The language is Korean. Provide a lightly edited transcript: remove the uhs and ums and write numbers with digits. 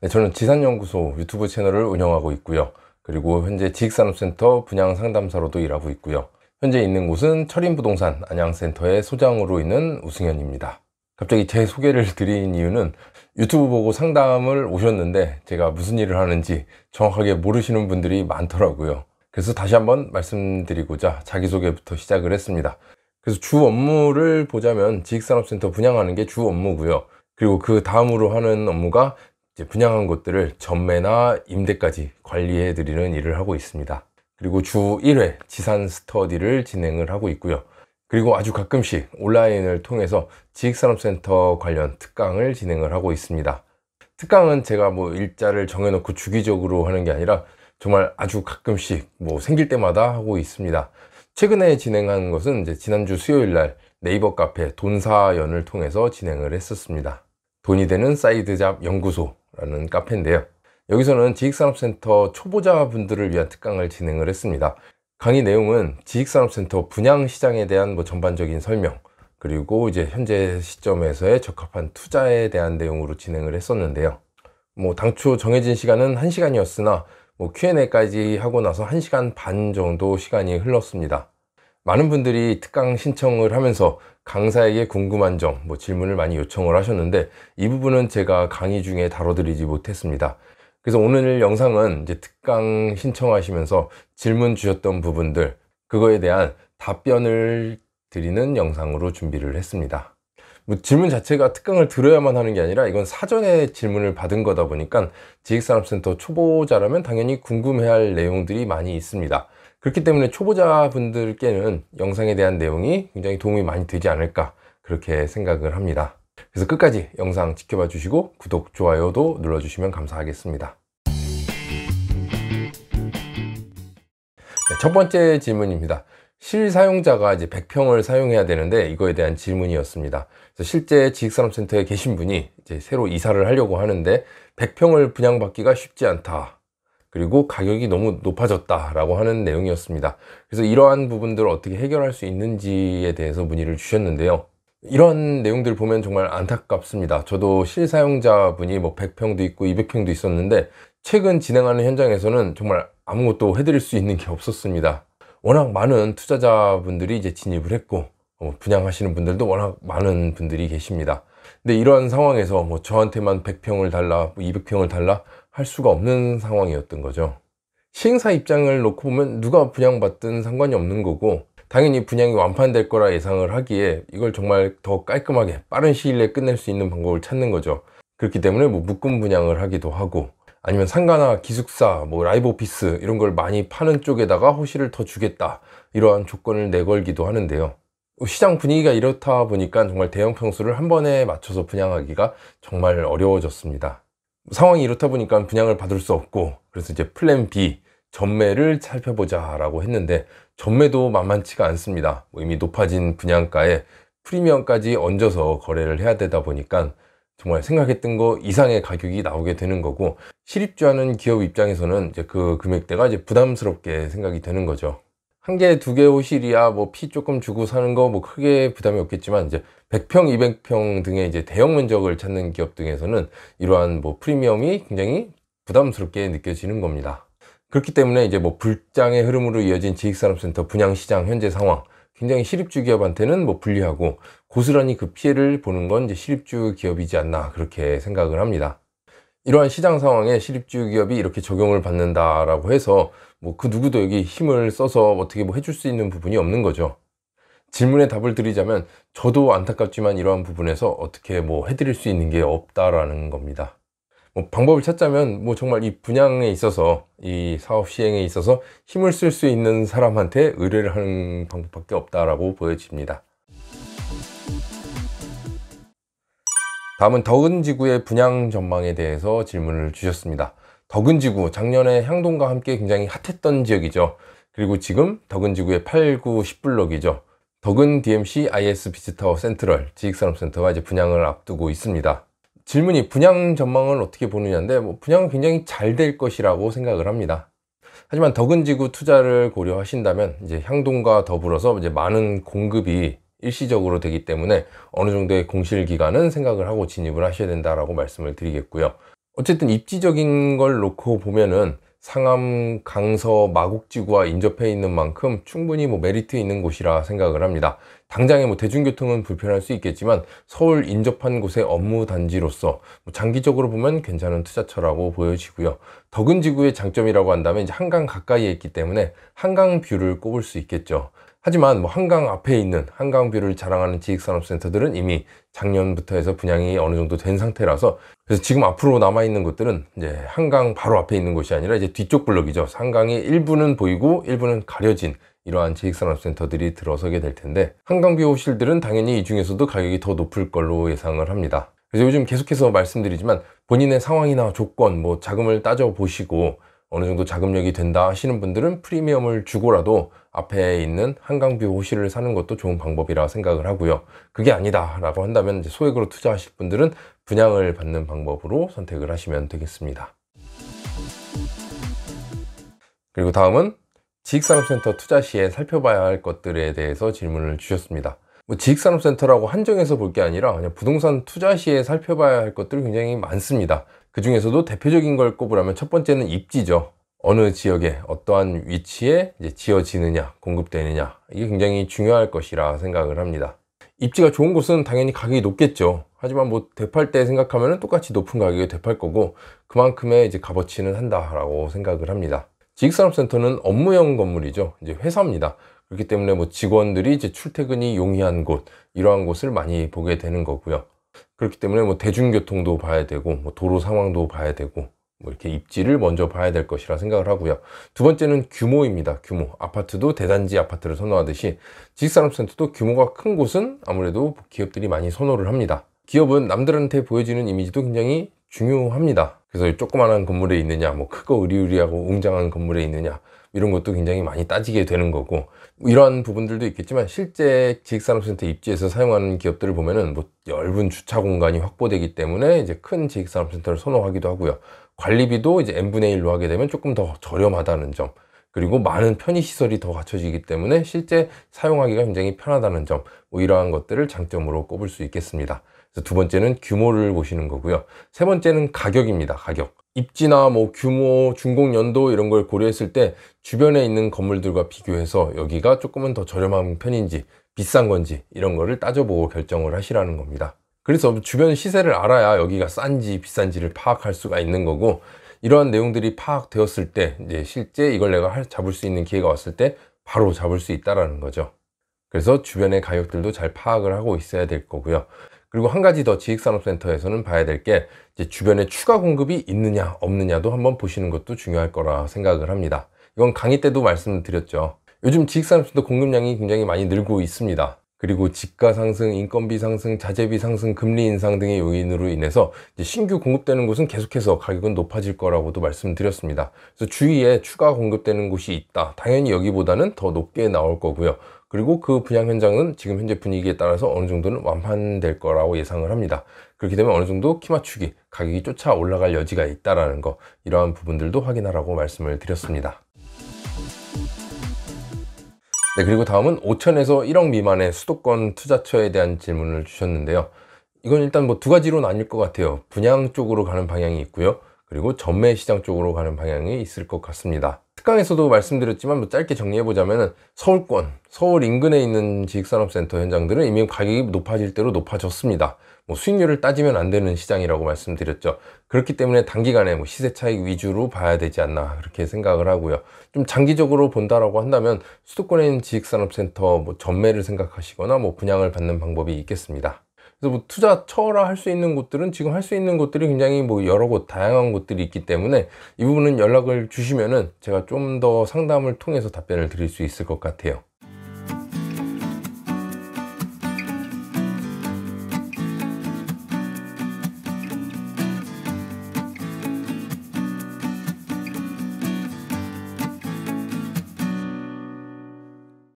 네, 저는 지산연구소 유튜브 채널을 운영하고 있고요. 그리고 현재 지익산업센터 분양상담사로도 일하고 있고요. 현재 있는 곳은 철인부동산 안양센터의 소장으로 있는 우승현입니다. 갑자기 제 소개를 드린 이유는 유튜브 보고 상담을 오셨는데 제가 무슨 일을 하는지 정확하게 모르시는 분들이 많더라고요. 그래서 다시 한번 말씀드리고자 자기소개부터 시작을 했습니다. 그래서 주 업무를 보자면 지익산업센터 분양하는 게 주 업무고요. 그리고 그 다음으로 하는 업무가 이제 분양한 곳들을 전매나 임대까지 관리해 드리는 일을 하고 있습니다. 그리고 주 1회 지산 스터디를 진행을 하고 있고요. 그리고 아주 가끔씩 온라인을 통해서 지익산업센터 관련 특강을 진행을 하고 있습니다. 특강은 제가 뭐 일자를 정해놓고 주기적으로 하는 게 아니라 정말 아주 가끔씩 생길 때마다 하고 있습니다. 최근에 진행한 것은 이제 지난주 수요일 날 네이버 카페 돈사연을 통해서 진행을 했었습니다. 돈이 되는 사이드잡 연구소라는 카페인데요. 여기서는 지익산업센터 초보자분들을 위한 특강을 진행을 했습니다. 강의 내용은 지익산업센터 분양시장에 대한 전반적인 설명, 그리고 이제 현재 시점에서의 적합한 투자에 대한 내용으로 진행을 했었는데요. 당초 정해진 시간은 1시간이었으나 Q&A까지 하고 나서 1시간 반 정도 시간이 흘렀습니다. 많은 분들이 특강 신청을 하면서 강사에게 궁금한 점, 질문을 많이 요청을 하셨는데 이 부분은 제가 강의 중에 다뤄드리지 못했습니다. 그래서 오늘 영상은 이제 특강 신청하시면서 질문 주셨던 부분들, 그거에 대한 답변을 드리는 영상으로 준비를 했습니다. 질문 자체가 특강을 들어야만 하는 게 아니라 이건 사전에 질문을 받은 거다 보니까 지익산업센터 초보자라면 당연히 궁금해할 내용들이 많이 있습니다. 그렇기 때문에 초보자분들께는 영상에 대한 내용이 굉장히 도움이 많이 되지 않을까 그렇게 생각을 합니다. 그래서 끝까지 영상 지켜봐 주시고 구독, 좋아요도 눌러주시면 감사하겠습니다. 네, 첫 번째 질문입니다. 실사용자가 이제 100평을 사용해야 되는데 이거에 대한 질문이었습니다. 그래서 실제 지익산업센터에 계신 분이 이제 새로 이사를 하려고 하는데 100평을 분양받기가 쉽지 않다. 그리고 가격이 너무 높아졌다 라고 하는 내용이었습니다. 그래서 이러한 부분들을 어떻게 해결할 수 있는지에 대해서 문의를 주셨는데요. 이런 내용들을 보면 정말 안타깝습니다. 저도 실사용자분이 100평도 있고 200평도 있었는데 최근 진행하는 현장에서는 정말 아무것도 해드릴 수 있는 게 없었습니다. 워낙 많은 투자자분들이 이제 진입을 했고 분양하시는 분들도 워낙 많은 분들이 계십니다. 근데 이러한 상황에서 저한테만 100평을 달라 200평을 달라 할 수가 없는 상황이었던 거죠. 시행사 입장을 놓고 보면 누가 분양받든 상관이 없는 거고 당연히 분양이 완판될 거라 예상을 하기에 이걸 정말 더 깔끔하게 빠른 시일 내에 끝낼 수 있는 방법을 찾는 거죠. 그렇기 때문에 묶음 분양을 하기도 하고 아니면 상가나 기숙사, 라이브 오피스 이런 걸 많이 파는 쪽에다가 호실을 더 주겠다 이러한 조건을 내걸기도 하는데요. 시장 분위기가 이렇다 보니까 정말 대형 평수를 한 번에 맞춰서 분양하기가 정말 어려워졌습니다. 상황이 이렇다 보니까 분양을 받을 수 없고 그래서 이제 플랜 B, 전매를 살펴보자 라고 했는데 전매도 만만치가 않습니다. 이미 높아진 분양가에 프리미엄까지 얹어서 거래를 해야 되다 보니까 정말 생각했던 거 이상의 가격이 나오게 되는 거고 실입주하는 기업 입장에서는 이제 그 금액대가 이제 부담스럽게 생각이 되는 거죠. 한 개, 두 개 호실이야 피 조금 주고 사는 거 크게 부담이 없겠지만 이제 100평, 200평 등의 이제 대형 면적을 찾는 기업 등에서는 이러한 프리미엄이 굉장히 부담스럽게 느껴지는 겁니다. 그렇기 때문에 이제 불장의 흐름으로 이어진 지익산업센터 분양시장 현재 상황, 굉장히 실입주 기업한테는 불리하고 고스란히 그 피해를 보는 건 이제 실입주 기업이지 않나 그렇게 생각을 합니다. 이러한 시장 상황에 실입주 기업이 이렇게 적용을 받는다라고 해서 그 누구도 여기 힘을 써서 어떻게 해줄 수 있는 부분이 없는 거죠. 질문에 답을 드리자면 저도 안타깝지만 이러한 부분에서 어떻게 해드릴 수 있는 게 없다라는 겁니다. 방법을 찾자면 정말 이 분양에 있어서 이 사업 시행에 있어서 힘을 쓸 수 있는 사람한테 의뢰를 하는 방법밖에 없다라고 보여집니다. 다음은 덕은지구의 분양 전망에 대해서 질문을 주셨습니다. 덕은지구 작년에 향동과 함께 굉장히 핫했던 지역이죠. 그리고 지금 덕은지구의 8, 9, 10블럭이죠. 덕은 DMC IS 비즈타워 센트럴 지익산업센터가 이제 분양을 앞두고 있습니다. 질문이 분양 전망을 어떻게 보느냐인데 분양은 굉장히 잘 될 것이라고 생각을 합니다. 하지만 덕은지구 투자를 고려하신다면 이제 향동과 더불어서 이제 많은 공급이 일시적으로 되기 때문에 어느 정도의 공실 기간은 생각을 하고 진입을 하셔야 된다라고 말씀을 드리겠고요. 어쨌든 입지적인 걸 놓고 보면은 상암, 강서, 마곡지구와 인접해 있는 만큼 충분히 메리트 있는 곳이라 생각을 합니다. 당장에 대중교통은 불편할 수 있겠지만 서울 인접한 곳의 업무 단지로서 장기적으로 보면 괜찮은 투자처라고 보여지고요. 덕은지구의 장점이라고 한다면 이제 한강 가까이에 있기 때문에 한강뷰를 꼽을 수 있겠죠. 하지만 한강 앞에 있는 한강뷰를 자랑하는 지식산업센터들은 이미 작년부터 해서 분양이 어느 정도 된 상태라서, 그래서 지금 앞으로 남아있는 곳들은 이제 한강 바로 앞에 있는 곳이 아니라 이제 뒤쪽 블럭이죠. 한강의 일부는 보이고 일부는 가려진 이러한 지식산업센터들이 들어서게 될 텐데, 한강뷰 호실들은 당연히 이 중에서도 가격이 더 높을 걸로 예상을 합니다. 그래서 요즘 계속해서 말씀드리지만 본인의 상황이나 조건, 자금을 따져 보시고 어느 정도 자금력이 된다 하시는 분들은 프리미엄을 주고라도 앞에 있는 한강뷰 호실을 사는 것도 좋은 방법이라 생각을 하고요. 그게 아니다 라고 한다면 이제 소액으로 투자하실 분들은 분양을 받는 방법으로 선택을 하시면 되겠습니다. 그리고 다음은 지식산업센터 투자 시에 살펴봐야 할 것들에 대해서 질문을 주셨습니다. 지식산업센터라고 한정해서 볼 게 아니라 그냥 부동산 투자 시에 살펴봐야 할 것들이 굉장히 많습니다. 그 중에서도 대표적인 걸 꼽으라면 첫 번째는 입지죠. 어느 지역에 어떠한 위치에 이제 지어지느냐, 공급되느냐, 이게 굉장히 중요할 것이라 생각을 합니다. 입지가 좋은 곳은 당연히 가격이 높겠죠. 하지만 되팔 때 생각하면 똑같이 높은 가격에 되팔 거고, 그만큼의 이제 값어치는 한다라고 생각을 합니다. 지식산업센터는 업무형 건물이죠. 이제 회사입니다. 그렇기 때문에 직원들이 이제 출퇴근이 용이한 곳, 이러한 곳을 많이 보게 되는 거고요. 그렇기 때문에 대중교통도 봐야 되고, 도로 상황도 봐야 되고, 이렇게 입지를 먼저 봐야 될 것이라 생각을 하고요. 두 번째는 규모입니다. 규모. 아파트도 대단지 아파트를 선호하듯이 지식산업센터도 규모가 큰 곳은 아무래도 기업들이 많이 선호를 합니다. 기업은 남들한테 보여지는 이미지도 굉장히 중요합니다. 그래서 조그만한 건물에 있느냐, 크고 의리의리하고 웅장한 건물에 있느냐, 이런 것도 굉장히 많이 따지게 되는 거고, 이러한 부분들도 있겠지만 실제 지식산업센터 입지에서 사용하는 기업들을 보면은 얇은 주차 공간이 확보되기 때문에 이제 큰 지식산업센터를 선호하기도 하고요. 관리비도 이제 n분의 1로 하게 되면 조금 더 저렴하다는 점, 그리고 많은 편의시설이 더 갖춰지기 때문에 실제 사용하기가 굉장히 편하다는 점, 이러한 것들을 장점으로 꼽을 수 있겠습니다. 그래서 두 번째는 규모를 보시는 거고요. 세 번째는 가격입니다. 가격. 입지나 규모, 준공 연도 이런 걸 고려했을 때 주변에 있는 건물들과 비교해서 여기가 조금은 더 저렴한 편인지 비싼 건지 이런 거를 따져보고 결정을 하시라는 겁니다. 그래서 주변 시세를 알아야 여기가 싼지 비싼지를 파악할 수가 있는 거고, 이러한 내용들이 파악되었을 때 이제 실제 이걸 내가 잡을 수 있는 기회가 왔을 때 바로 잡을 수 있다라는 거죠. 그래서 주변의 가격들도 잘 파악을 하고 있어야 될 거고요. 그리고 한 가지 더 지식산업센터에서는 봐야 될 게 이제 주변에 추가 공급이 있느냐 없느냐도 한번 보시는 것도 중요할 거라 생각을 합니다. 이건 강의 때도 말씀드렸죠. 요즘 지식산업센터 공급량이 굉장히 많이 늘고 있습니다. 그리고 지가 상승, 인건비 상승, 자재비 상승, 금리 인상 등의 요인으로 인해서 이제 신규 공급되는 곳은 계속해서 가격은 높아질 거라고도 말씀드렸습니다. 그래서 주위에 추가 공급되는 곳이 있다. 당연히 여기보다는 더 높게 나올 거고요. 그리고 그 분양 현장은 지금 현재 분위기에 따라서 어느 정도는 완판될 거라고 예상을 합니다. 그렇게 되면 어느 정도 키 맞추기, 가격이 쫓아 올라갈 여지가 있다라는 거, 이러한 부분들도 확인하라고 말씀을 드렸습니다. 네, 그리고 다음은 5천에서 1억 미만의 수도권 투자처에 대한 질문을 주셨는데요. 이건 일단 두 가지로 나뉠 것 같아요. 분양 쪽으로 가는 방향이 있고요. 그리고 전매 시장 쪽으로 가는 방향이 있을 것 같습니다. 특강에서도 말씀드렸지만 짧게 정리해보자면 서울권, 서울 인근에 있는 지식산업센터 현장들은 이미 가격이 높아질 대로 높아졌습니다. 수익률을 따지면 안 되는 시장이라고 말씀드렸죠. 그렇기 때문에 단기간에 시세 차익 위주로 봐야 되지 않나 그렇게 생각을 하고요. 좀 장기적으로 본다라고 한다면 수도권에 있는 지식산업센터 전매를 생각하시거나 분양을 받는 방법이 있겠습니다. 그래서 투자처라 할 수 있는 곳들은 지금 할 수 있는 곳들이 굉장히 여러 곳 다양한 곳들이 있기 때문에 이 부분은 연락을 주시면은 제가 좀 더 상담을 통해서 답변을 드릴 수 있을 것 같아요.